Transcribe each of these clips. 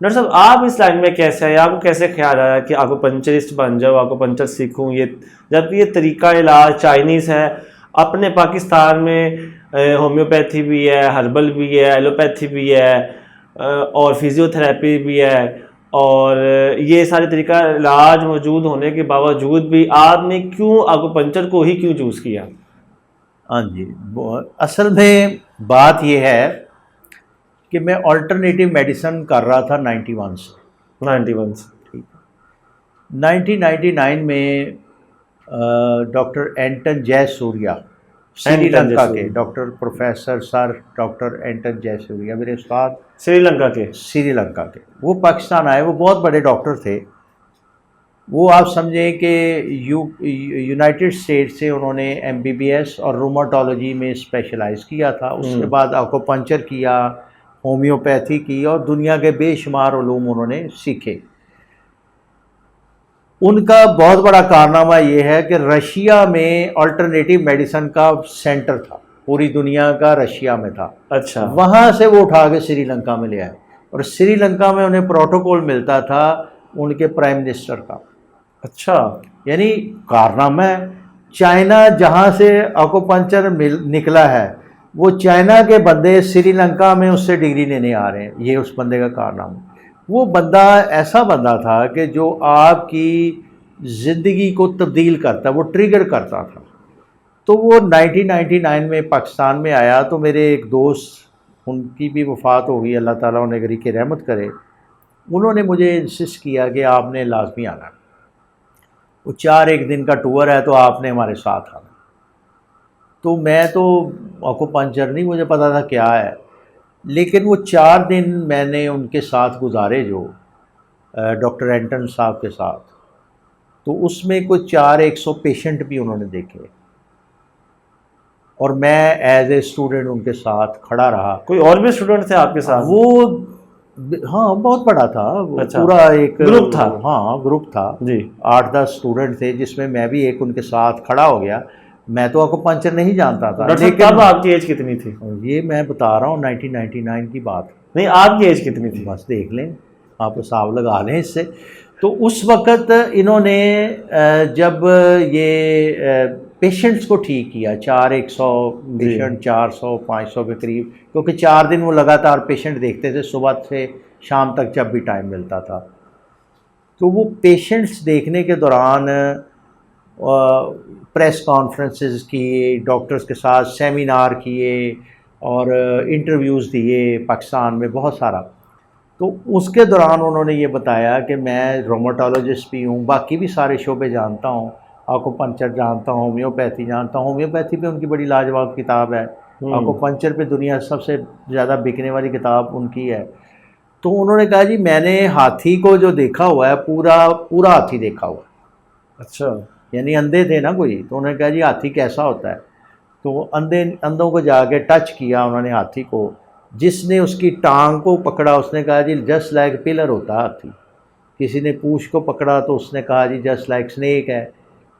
Doctor साहब आप इस लाइन में कैसे आए, आपको कैसे ख्याल आया कि पंचरिस्ट बन जाओ, पंचर सीखूं, ये जबकि ये तरीका इलाज चाइनीज़ है। अपने पाकिस्तान में होम्योपैथी भी है, हर्बल भी है, एलोपैथी भी है, और फिजियोथेरेपी भी है, और ये सारे तरीका इलाज मौजूद होने के बावजूद भी आपने क्यों पंचर को ही क्यों चूज़ किया? हाँ जी, असल में बात यह है कि मैं अल्टरनेटिव मेडिसिन कर रहा था 91 से। 91 से। ठीक है। 1999 में डॉक्टर एंटन जयसूर्या, एंटन श्रीलंका के जसूरी, डॉक्टर प्रोफेसर सर डॉक्टर एंटन जयसूर्या मेरे उस्ताद, श्रीलंका के। श्रीलंका के। वो पाकिस्तान आए, वो बहुत बड़े डॉक्टर थे। वो आप समझें कि यूनाइटेड स्टेट्स से उन्होंने एमबीबीएस और रूमाटोलॉजी में स्पेशलाइज किया था। उसके बाद एक्यूपंक्चर किया, होम्योपैथी की, और दुनिया के बेशुमार उलूम उन्होंने सीखे। उनका बहुत बड़ा कारनामा ये है कि रशिया में अल्टरनेटिव मेडिसिन का सेंटर था, पूरी दुनिया का रशिया में था। अच्छा। वहाँ से वो उठा के श्रीलंका में ले आए, और श्रीलंका में उन्हें प्रोटोकॉल मिलता था उनके प्राइम मिनिस्टर का। अच्छा। यानी कारनामा है। चाइना जहाँ से एक्यूपंक्चर निकला है, वो चाइना के बंदे श्रीलंका में उससे डिग्री लेने आ रहे हैं। ये उस बंदे का कारनामा। वो बंदा ऐसा बंदा था कि जो आपकी ज़िंदगी को तब्दील करता, वो ट्रिगर करता था। तो वो 1999 में पाकिस्तान में आया, तो मेरे एक दोस्त, उनकी भी वफ़ात हो गई, अल्लाह ताला उन्हें गरी की रहमत करे, उन्होंने मुझे इंसिस्ट किया कि आपने लाजमी आना। वो 4 एक दिन का टूर है, तो आपने हमारे साथ आना। तो मैं तो एक्यूपंक्चर नहीं मुझे पता था क्या है, लेकिन वो 4 दिन मैंने उनके साथ गुजारे, जो डॉक्टर एंटन साहब के साथ। तो उसमें कुछ 400 पेशेंट भी उन्होंने देखे, और मैं एज ए स्टूडेंट उनके साथ खड़ा रहा। कोई और भी स्टूडेंट थे आपके साथ? वो हाँ, बहुत बड़ा था वो। अच्छा, पूरा एक ग्रुप था। हाँ, ग्रुप था। जी। 8-10 स्टूडेंट थे, जिसमें मैं भी एक उनके साथ खड़ा हो गया। मैं तो एक्यूपंक्चर नहीं जानता था, डॉक्टर साहब लेकिन तब आपकी एज कितनी थी? ये मैं बता रहा हूँ 1999 की बात। नहीं, आपकी एज कितनी थी? बस देख लें, आप हिसाब लगा लें इससे। तो उस वक़्त इन्होंने जब ये पेशेंट्स को ठीक किया, 400 पेशेंट, 400-500 के करीब, क्योंकि 4 दिन वो लगातार पेशेंट देखते थे, सुबह से शाम तक जब भी टाइम मिलता था। तो वो पेशेंट्स देखने के दौरान प्रेस कॉन्फ्रेंसेस किए, डॉक्टर्स के साथ सेमिनार किए, और इंटरव्यूज़ दिए पाकिस्तान में बहुत सारा। तो उसके दौरान उन्होंने ये बताया कि मैं रोमाटोलॉजिस्ट भी हूँ, बाकी भी सारे शोबे जानता हूँ, एक्यूपंक्चर जानता हूँ, होम्योपैथी जानता हूँ। होम्योपैथी पे उनकी बड़ी लाजवाब किताब है, एक्यूपंक्चर पे दुनिया सबसे ज़्यादा बिकने वाली किताब उनकी है। तो उन्होंने कहा जी मैंने हाथी को जो देखा हुआ है, पूरा पूरा हाथी देखा हुआ है। अच्छा। यानी अंधे थे ना कोई, तो उन्होंने कहा जी हाथी कैसा होता है। तो अंधों को जाके टच किया उन्होंने हाथी को। जिसने उसकी टांग को पकड़ा, उसने कहा जी जस्ट लाइक पिलर होता है हाथी। किसी ने पूंछ को पकड़ा तो उसने कहा जी जस्ट लाइक स्नेक है।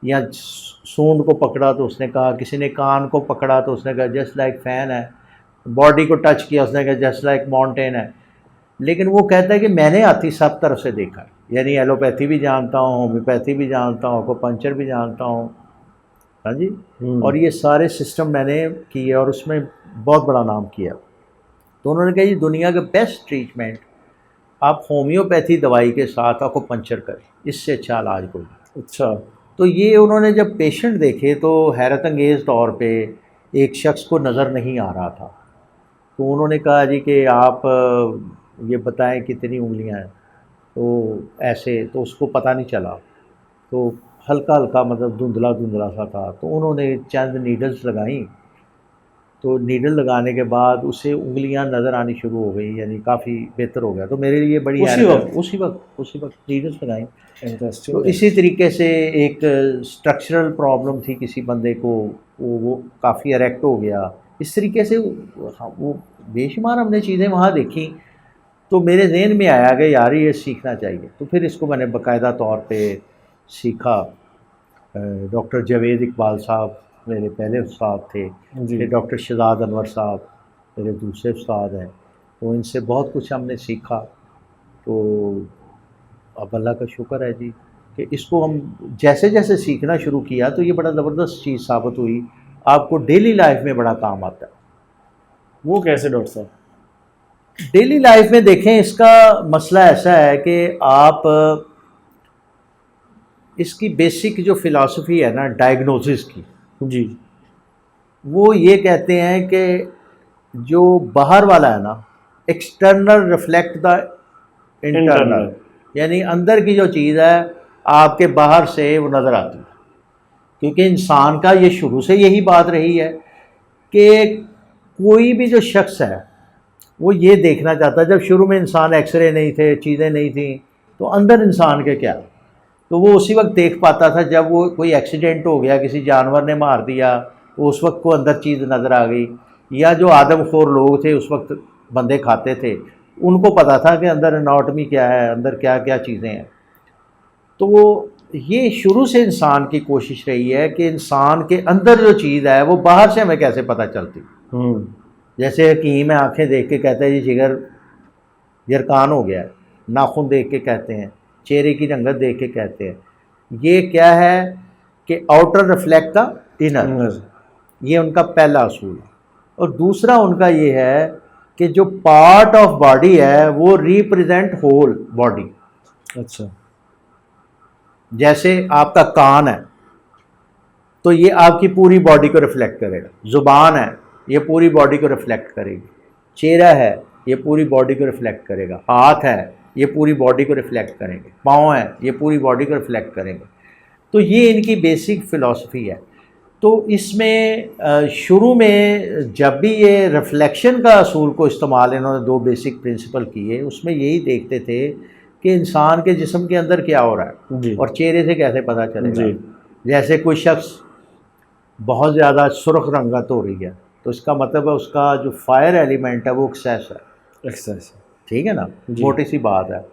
या सूंड को पकड़ा तो उसने कहा, किसी ने कान को पकड़ा तो उसने कहा जस्ट लाइक फ़ैन है। बॉडी को टच किया, उसने कहा जस्ट लाइक माउंटेन है। लेकिन वो कहता है कि मैंने हाथी सब तरफ से देखा है, यानी एलोपैथी भी जानता हूँ, होम्योपैथी भी जानता हूँ, एक्यूपंक्चर भी जानता हूँ। हाँ जी। और ये सारे सिस्टम मैंने किए, और उसमें बहुत बड़ा नाम किया। तो उन्होंने कहा ये दुनिया का बेस्ट ट्रीटमेंट आप होम्योपैथी दवाई के साथ एक्यूपंक्चर करें, इससे अच्छा इलाज कोई नहीं। अच्छा। तो ये उन्होंने जब पेशेंट देखे, तो हैरत अंगेज़ तौर पे एक शख्स को नज़र नहीं आ रहा था। तो उन्होंने कहा जी कि आप ये बताएं कितनी उंगलियां हैं। तो ऐसे तो उसको पता नहीं चला, तो हल्का हल्का मतलब धुंधला धुंधला सा था। तो उन्होंने चंद नीडल्स लगाई। तो नीडल लगाने के बाद उसे उंगलियां नज़र आनी शुरू हो गई, यानी काफ़ी बेहतर हो गया। तो मेरे लिए बड़ी उसी हैरत है, वक्त? उसी वक्त नीडल्स लगाई। तो इंटरेस्टिंग इसी है। तरीके से एक स्ट्रक्चरल प्रॉब्लम थी किसी बंदे को, वो काफ़ी एरेक्ट हो गया। इस तरीके से वो बेशुमार हमने चीज़ें वहाँ देखी। तो मेरे जहन में आया कि यार ये सीखना चाहिए। तो फिर इसको मैंने बाकायदा तौर पे सीखा। डॉक्टर जावेद इकबाल साहब मेरे पहले उस्ताद थे, जी। फिर डॉक्टर शहजाद अनवर साहब मेरे दूसरे उस्ताद हैं। तो इनसे बहुत कुछ हमने सीखा। तो अब अल्लाह का शुक्र है जी कि इसको हम जैसे जैसे सीखना शुरू किया तो ये बड़ा ज़बरदस्त चीज़ साबित हुई, आपको डेली लाइफ में बड़ा काम आता है। वो कैसे डॉक्टर साहब? डेली लाइफ में देखें, इसका मसला ऐसा है कि आप इसकी बेसिक जो फ़िलासफ़ी है ना डायग्नोसिस की, जी। वो ये कहते हैं कि जो बाहर वाला है ना, एक्सटर्नल रिफ्लेक्ट द इंटरनल, यानी अंदर की जो चीज़ है आपके बाहर से वो नज़र आती है। क्योंकि इंसान का ये शुरू से यही बात रही है कि कोई भी जो शख्स है वो ये देखना चाहता है, जब शुरू में इंसान एक्सरे नहीं थे, चीज़ें नहीं थी, तो अंदर इंसान के क्या, तो वो उसी वक्त देख पाता था जब वो कोई एक्सीडेंट हो गया, किसी जानवर ने मार दिया, तो उस वक्त को अंदर चीज़ नज़र आ गई। या जो आदमखोर लोग थे उस वक्त बंदे खाते थे, उनको पता था कि अंदर एनाटॉमी क्या है, अंदर क्या क्या चीज़ें हैं। तो ये शुरू से इंसान की कोशिश रही है कि इंसान के अंदर जो चीज़ है वो बाहर से हमें कैसे पता चलती। जैसे हकीम है, आंखें देख के कहते हैं जी जिगर यरकान हो गया है, नाखून देख के कहते हैं, चेहरे की रंगत देख के कहते हैं। ये क्या है कि आउटर रिफ्लेक्ट द इनर, ये उनका पहला असूल है। और दूसरा उनका ये है कि जो पार्ट ऑफ बॉडी है वो रिप्रेजेंट होल बॉडी। अच्छा। जैसे आपका कान है तो ये आपकी पूरी बॉडी को रिफ्लेक्ट करेगा, ज़ुबान है ये पूरी बॉडी को रिफ्लेक्ट करेगी, चेहरा है ये पूरी बॉडी को रिफ्लेक्ट करेगा, हाथ है ये पूरी बॉडी को रिफ्लेक्ट करेंगे, पाँव है ये पूरी बॉडी को रिफ्लेक्ट करेंगे। तो ये इनकी बेसिक फ़िलासफ़ी है। तो इसमें शुरू में जब भी ये रिफ्लेक्शन का असूल को इस्तेमाल इन्होंने दो बेसिक प्रिंसिपल किए, उसमें यही देखते थे कि इंसान के जिस्म के अंदर क्या हो रहा है और चेहरे से कैसे पता चलेगा। जैसे कोई शख्स बहुत ज़्यादा सुर्ख रंगत हो रही है तो इसका मतलब है उसका जो फायर एलिमेंट है वो एक्सेस है, ठीक है ना, मोटी सी बात है।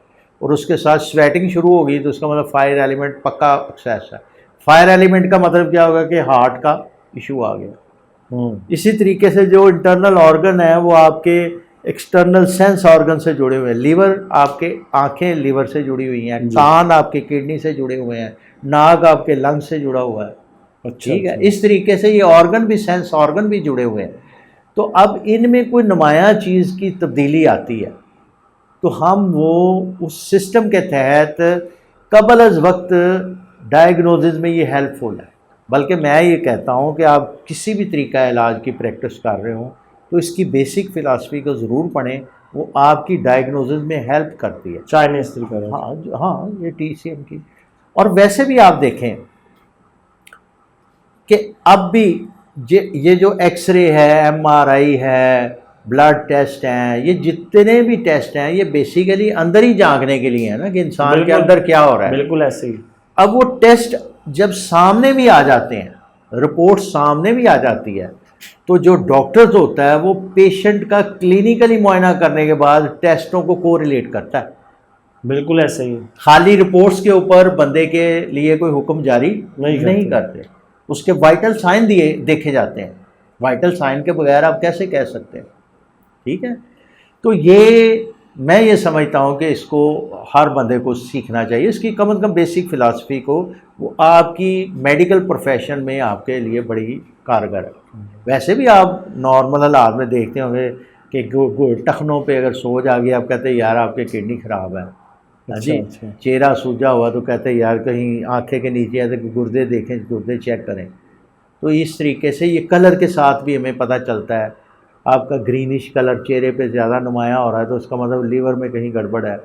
और उसके साथ स्वेटिंग शुरू होगी तो उसका मतलब फायर एलिमेंट पक्का एक्सेस है। फायर एलिमेंट का मतलब क्या होगा कि हार्ट का इशू आ गया। इसी तरीके से जो इंटरनल ऑर्गन है वो आपके एक्सटर्नल सेंस ऑर्गन से जुड़े हुए हैं। लीवर, आपके आंखें लीवर से जुड़ी हुई हैं, कान आपके किडनी से जुड़े हुए हैं, नाक आपके लंग से जुड़ा हुआ है। ठीक है, इस तरीके से ये ऑर्गन भी, सेंस ऑर्गन भी जुड़े हुए हैं। तो अब इनमें कोई नुमाया चीज़ की तब्दीली आती है तो हम वो उस सिस्टम के तहत कबल अज़ वक्त डायग्नोसिस में ये हेल्पफुल है। बल्कि मैं ये कहता हूँ कि आप किसी भी तरीका इलाज की प्रैक्टिस कर रहे हो तो इसकी बेसिक फ़िलासफ़ी को ज़रूर पढ़ें, वो आपकी डायग्नोसिस में हेल्प करती है। चाइनीज़ तरीका। हाँ, ये TCM की। और वैसे भी आप देखें कि अब भी ये जो एक्सरे है, MRI है, ब्लड टेस्ट हैं, ये जितने भी टेस्ट हैं ये बेसिकली अंदर ही झांकने के लिए है ना कि इंसान के अंदर क्या हो रहा है। बिल्कुल ऐसे ही। अब वो टेस्ट जब सामने भी आ जाते हैं, रिपोर्ट सामने भी आ जाती है, तो जो डॉक्टर्स होता है वो पेशेंट का क्लिनिकली मुआयना करने के बाद टेस्टों को कोरिलेट करता है। बिल्कुल ऐसे ही। खाली रिपोर्ट्स के ऊपर बंदे के लिए कोई हुक्म जारी नहीं करते। उसके वाइटल साइन देखे जाते हैं। वाइटल साइन के बगैर आप कैसे कह सकते हैं, ठीक है। तो ये मैं ये समझता हूँ कि इसको हर बंदे को सीखना चाहिए, इसकी कम से कम बेसिक फ़िलासफ़ी को। वो आपकी मेडिकल प्रोफेशन में आपके लिए बड़ी कारगर है। वैसे भी आप नॉर्मल हालात में देखते होंगे कि टखनों पे अगर सोज आ गई, आप कहते हैं यार आपके किडनी ख़राब है। जी, चेहरा सूजा हुआ तो कहते हैं यार कहीं आंखें के नीचे है तो गुर्दे देखें, गुर्दे चेक करें। तो इस तरीके से ये कलर के साथ भी हमें पता चलता है। आपका ग्रीनिश कलर चेहरे पे ज़्यादा नुमाया हो रहा है तो उसका मतलब लीवर में कहीं गड़बड़ है।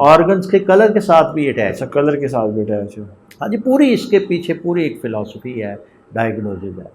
ऑर्गन्स के कलर के साथ भी अटैच है। कलर के साथ भी अटैच है। हाँ जी, पूरी इसके पीछे पूरी एक फ़िलासफ़ी है, डायग्नोसिस है।